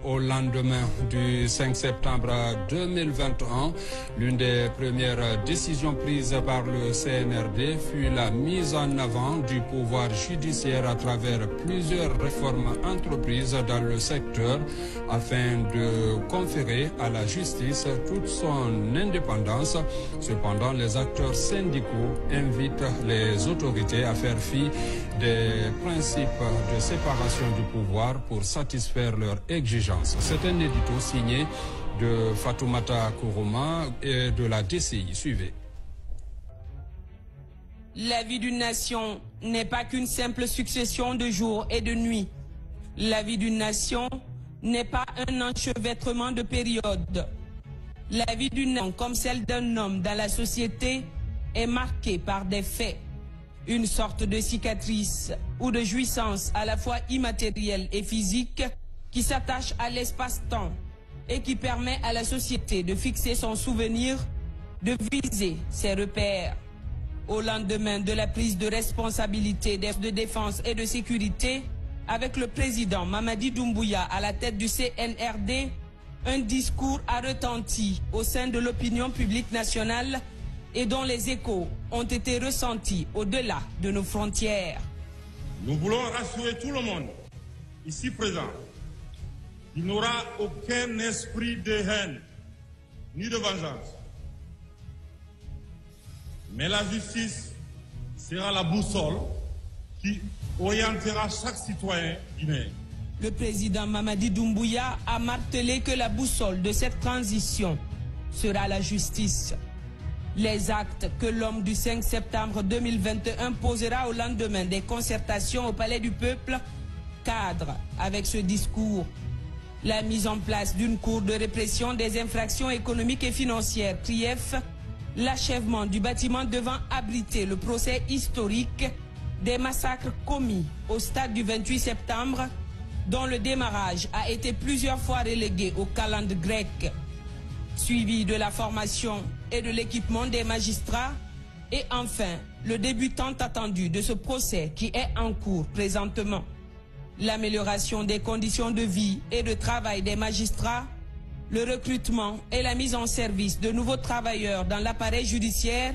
Au lendemain du 5 septembre 2021, l'une des premières décisions prises par le CNRD fut la mise en avant du pouvoir judiciaire à travers plusieurs réformes entreprises dans le secteur afin de conférer à la justice toute son indépendance. Cependant, les acteurs syndicaux invitent les autorités à faire fi des principes de séparation du pouvoir pour satisfaire leurs exigences. C'est un édito signé de Fatoumata Kourouma et de la DCI. Suivez. La vie d'une nation n'est pas qu'une simple succession de jours et de nuits. La vie d'une nation n'est pas un enchevêtrement de périodes. La vie d'une nation, comme celle d'un homme dans la société, est marquée par des faits. Une sorte de cicatrice ou de jouissance à la fois immatérielle et physique qui s'attache à l'espace-temps et qui permet à la société de fixer son souvenir, de viser ses repères. Au lendemain de la prise de responsabilité des forces de défense et de sécurité, avec le président Mamadi Doumbouya à la tête du CNRD, un discours a retenti au sein de l'opinion publique nationale et dont les échos ont été ressentis au-delà de nos frontières. Nous voulons rassurer tout le monde, ici présent. Il n'y aura aucun esprit de haine, ni de vengeance. Mais la justice sera la boussole qui orientera chaque citoyen guinéen. Le président Mamadi Doumbouya a martelé que la boussole de cette transition sera la justice. Les actes que l'homme du 5 septembre 2021 posera au lendemain des concertations au Palais du Peuple cadrent avec ce discours. La mise en place d'une cour de répression des infractions économiques et financières, CRIEF, l'achèvement du bâtiment devant abriter le procès historique des massacres commis au stade du 28 septembre, dont le démarrage a été plusieurs fois relégué au calendrier grec, suivi de la formation et de l'équipement des magistrats, et enfin le début tant attendu de ce procès qui est en cours présentement. L'amélioration des conditions de vie et de travail des magistrats, le recrutement et la mise en service de nouveaux travailleurs dans l'appareil judiciaire,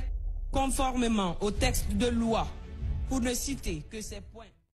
conformément au texte de loi, pour ne citer que ces points.